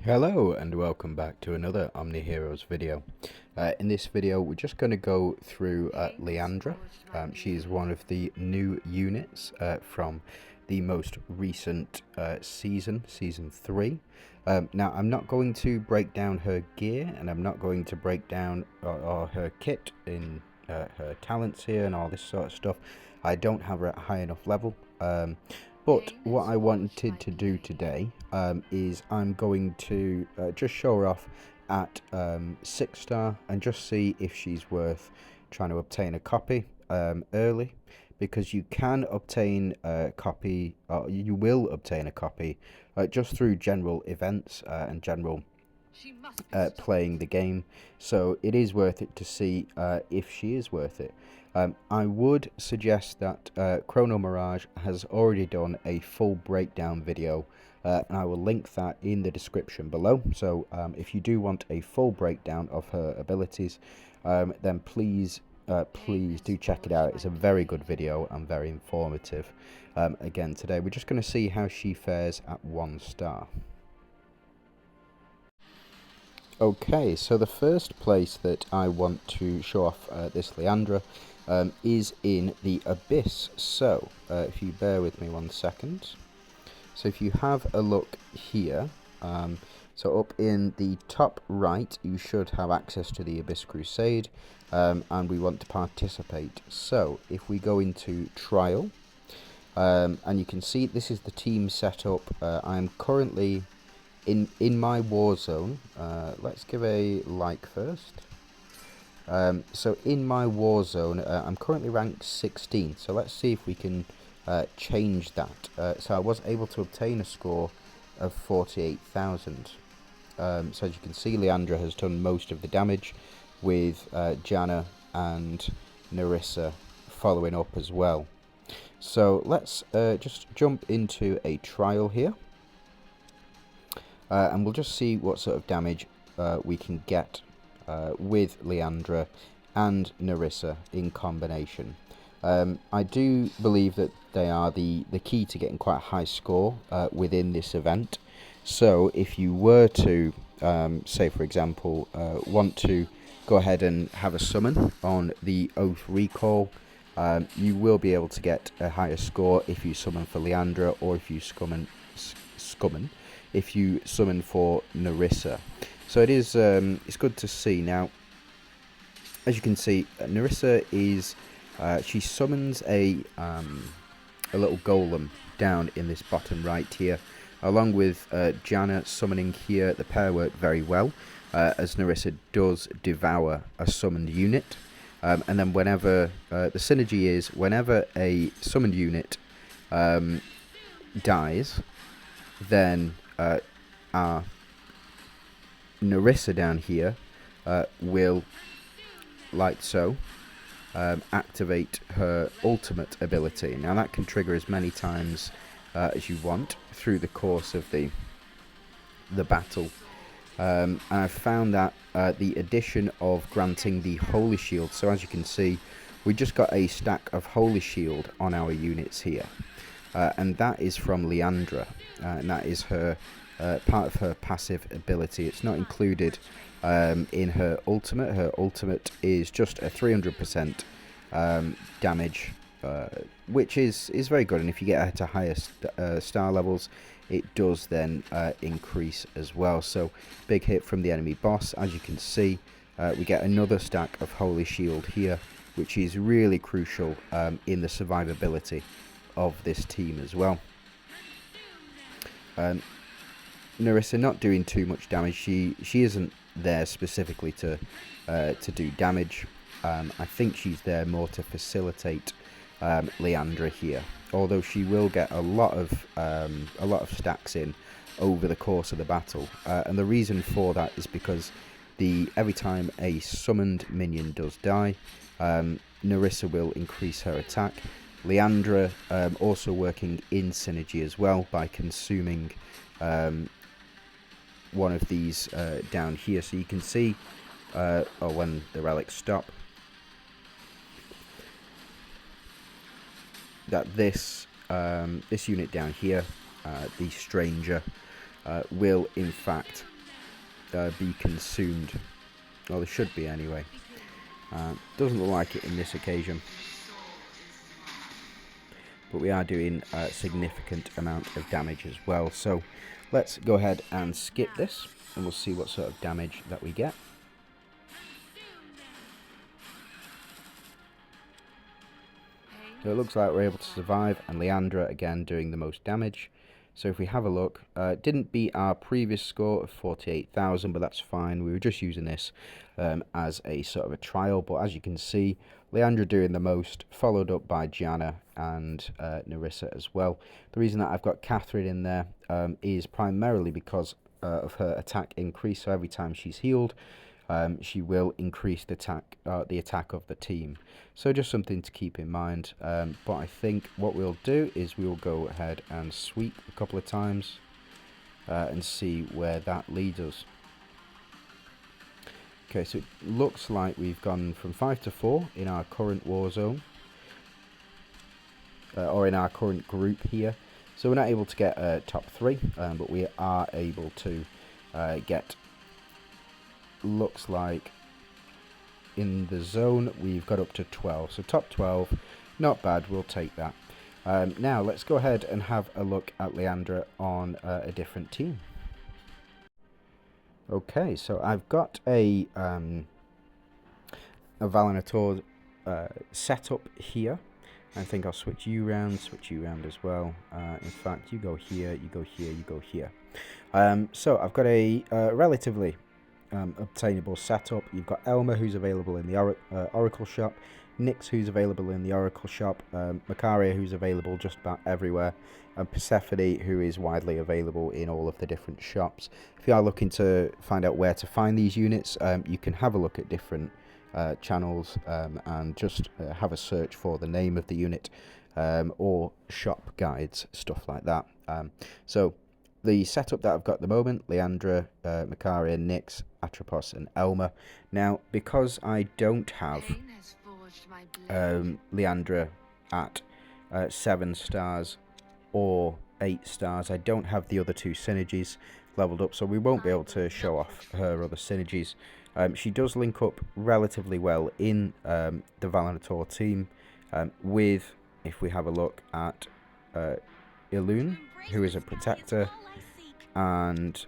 Hello and welcome back to another OMNIHEROES video. In this video we're just going to go through Leandra. She's one of the new units from the most recent season 3. Now I'm not going to break down her gear, and I'm not going to break down or her kit in her talents here and all this sort of stuff. I don't have her at a high enough level. But what I wanted to do today is I'm going to just show her off at 6-star and just see if she's worth trying to obtain a copy early, because you can obtain a copy, or you will obtain a copy just through general events and general playing the game. So it is worth it to see if she is worth it. I would suggest that Chronomriage has already done a full breakdown video, and I will link that in the description below. So if you do want a full breakdown of her abilities, then please do check it out. It's a very good video and very informative. Again, today we're just going to see how she fares at 1 star. Okay, so the first place that I want to show off this Leandra is in the Abyss. So if you bear with me 1 second. So if you have a look here, so up in the top right you should have access to the Abyss Crusade, and we want to participate. So if we go into trial, and you can see this is the team setup. I'm currently in my war zone. Let's give a like first. So in my war zone, I'm currently ranked 16. So let's see if we can change that. So I was able to obtain a score of 48,000. So as you can see, Leandra has done most of the damage, with Janna and Nerissa following up as well. So let's just jump into a trial here. And we'll just see what sort of damage we can get with Leandra and Nerissa in combination. I do believe that they are the key to getting quite a high score within this event. So if you were to, say for example, want to go ahead and have a summon on the Oath Recall, you will be able to get a higher score if you summon for Leandra, or if you summon for Nerissa. So it is it's good to see. Now, as you can see, Nerissa is she summons a little golem down in this bottom right here, along with Janna summoning here. The pair work very well, as Nerissa does devour a summoned unit, and then whenever the synergy is whenever a summoned unit dies, then our Nerissa down here will, like so, activate her ultimate ability. Now that can trigger as many times as you want through the course of the battle, and I've found that the addition of granting the Holy Shield, so as you can see we just got a stack of Holy Shield on our units here, and that is from Leandra, and that is her part of her passive ability. It's not included in her ultimate. Her ultimate is just a 300% damage, which is very good, and if you get her to higher star levels, it does then increase as well. So big hit from the enemy boss. As you can see, we get another stack of Holy Shield here, which is really crucial in the survivability of this team as well. Nerissa not doing too much damage. She isn't there specifically to do damage. I think she's there more to facilitate Leandra here, although she will get a lot of stacks in over the course of the battle, and the reason for that is because every time a summoned minion does die, Nerissa will increase her attack. Leandra also working in synergy as well by consuming one of these down here. So you can see when the relics stop, that this unit down here, the Stranger, will in fact be consumed. Well, there should be anyway. Doesn't look like it in this occasion. But we are doing a significant amount of damage as well. So let's go ahead and skip this, and we'll see what sort of damage that we get. So it looks like we're able to survive, and Leandra again doing the most damage. So if we have a look, didn't beat our previous score of 48,000, but that's fine. We were just using this as a sort of a trial, but as you can see, Leandra doing the most, followed up by Gianna and Nerissa as well. The reason that I've got Catherine in there is primarily because of her attack increase. So every time she's healed, she will increase the attack of the team. So just something to keep in mind. But I think what we'll do is we'll go ahead and sweep a couple of times and see where that leads us. Okay, so it looks like we've gone from 5 to 4 in our current war zone, or in our current group here. So we're not able to get top 3, but we are able to get, looks like in the zone we've got up to 12. So top 12, not bad, we'll take that. Now let's go ahead and have a look at Leandra on a different team. Okay, so I've got a Valinor setup here. I think I'll switch you round as well. In fact, you go here, you go here, you go here. So I've got a relatively obtainable setup. You've got Elma, who's available in the Oracle shop, Nyx, who's available in the Oracle shop, Macaria, who's available just about everywhere, and Persephone, who is widely available in all of the different shops. If you are looking to find out where to find these units, you can have a look at different channels and just have a search for the name of the unit or shop guides, stuff like that. So the setup that I've got at the moment, Leandra, Macaria, Nyx, Atropos and Elma. Now, because I don't have Leandra at 7 stars or 8 stars, I don't have the other 2 synergies leveled up, so we won't be able to show off her other synergies. She does link up relatively well in the Valinor team with, if we have a look at Ilune, who is a protector, and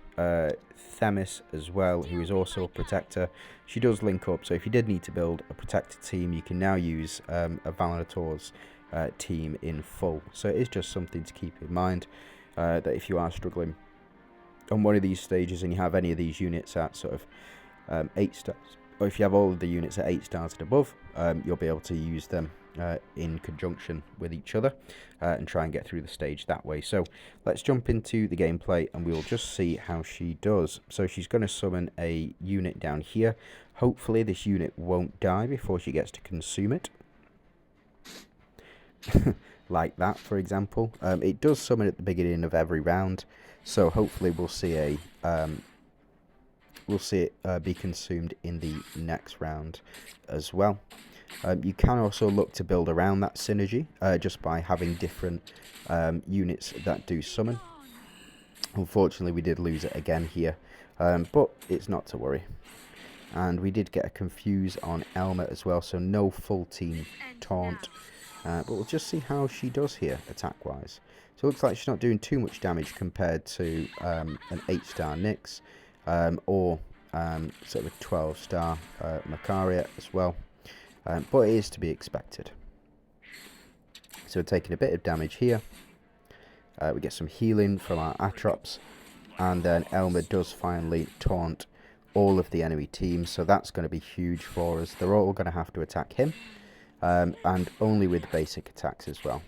Themis as well, who is also a protector. She does link up, so if you did need to build a protector team, you can now use a Valinor team in full. So it is just something to keep in mind, that if you are struggling on one of these stages and you have any of these units at sort of 8 stars, or if you have all of the units at 8 stars and above, you'll be able to use them in conjunction with each other and try and get through the stage that way. So let's jump into the gameplay and we'll just see how she does. So she's going to summon a unit down here. Hopefully this unit won't die before she gets to consume it. Like that, for example. It does summon at the beginning of every round, so hopefully we'll see it be consumed in the next round as well. You can also look to build around that synergy just by having different units that do summon. Unfortunately, we did lose it again here, but it's not to worry. And we did get a confuse on Elma as well, so no full team taunt. But we'll just see how she does here, attack-wise. So it looks like she's not doing too much damage compared to an 8-star Nyx, or sort of a 12-star Macaria as well. But it is to be expected. So we're taking a bit of damage here. We get some healing from our Atrops. And then Elma does finally taunt all of the enemy teams. So that's going to be huge for us. They're all going to have to attack him. And only with basic attacks as well.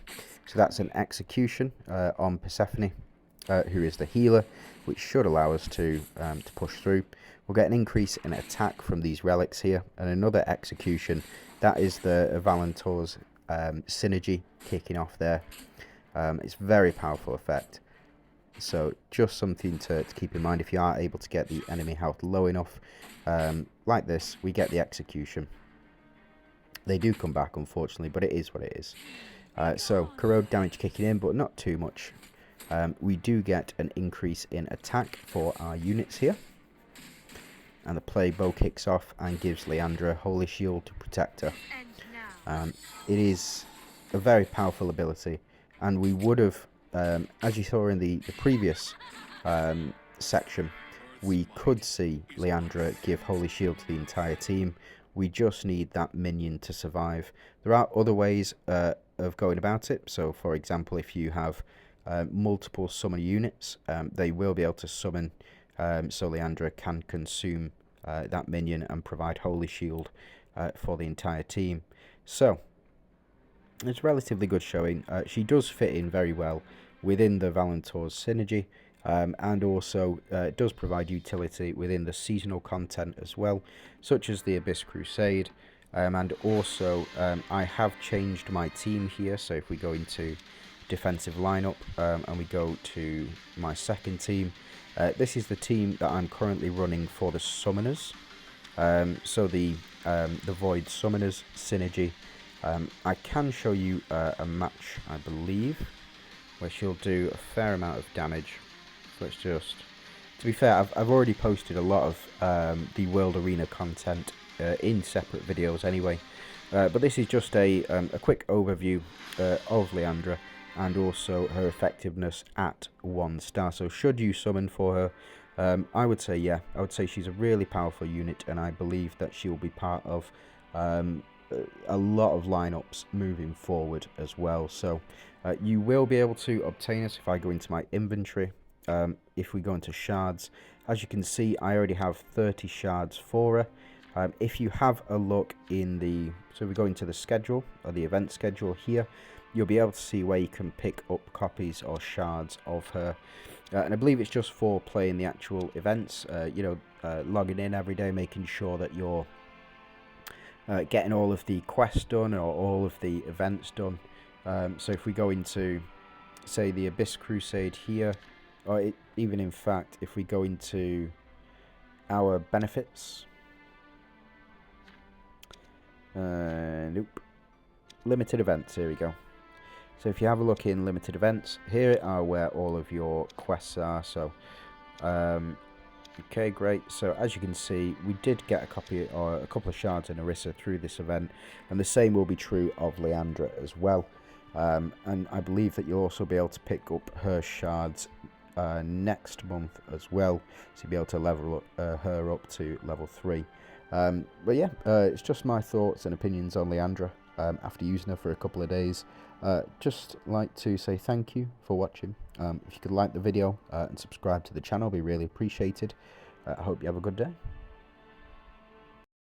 So that's an execution on Persephone, who is the healer, which should allow us to push through. We'll get an increase in attack from these relics here, and another execution. That is the Valinor synergy kicking off there. It's a very powerful effect. So just something to keep in mind. If you are able to get the enemy health low enough, like this, we get the execution. They do come back, unfortunately, but it is what it is. So, corrode damage kicking in, but not too much. We do get an increase in attack for our units here. and the playbow kicks off and gives Leandra Holy Shield to protect her. It is a very powerful ability, and we would have, as you saw in the previous section, we could see Leandra give Holy Shield to the entire team. We just need that minion to survive. There are other ways of going about it. So, for example, if you have multiple summon units, they will be able to summon, so Leandra can consume that minion and provide Holy Shield for the entire team. So, it's a relatively good showing. She does fit in very well within the Valintor's synergy, and also it does provide utility within the seasonal content as well, such as the Abyss Crusade. And also I have changed my team here, so if we go into defensive lineup and we go to my second team, this is the team that I'm currently running for the summoners. So the Void Summoners synergy. I can show you a match, I believe, where she'll do a fair amount of damage. So let's just, to be fair, I've already posted a lot of the World Arena content in separate videos anyway. But this is just a quick overview of Leandra and also her effectiveness at 1 star. So should you summon for her, I would say yeah, I would say she's a really powerful unit, and I believe that she will be part of a lot of lineups moving forward as well. So you will be able to obtain us if I go into my inventory. If we go into shards, as you can see, I already have 30 shards for her. If you have a look in the, so we go into the schedule or the event schedule here, you'll be able to see where you can pick up copies or shards of her. And I believe it's just for playing the actual events, logging in every day, making sure that you're getting all of the quests done or all of the events done. So if we go into, say, the Abyss Crusade here, or even in fact, if we go into our benefits, nope, limited events, here we go. So if you have a look in limited events, here are where all of your quests are. So okay, great. So as you can see, we did get a copy or a couple of shards in Orisa through this event, and the same will be true of Leandra as well. And I believe that you'll also be able to pick up her shards next month as well, so you'll be able to level her up to level 3. But yeah, it's just my thoughts and opinions on Leandra after using her for a couple of days. Just like to say thank you for watching. If you could like the video and subscribe to the channel, it'd be really appreciated. I hope you have a good day.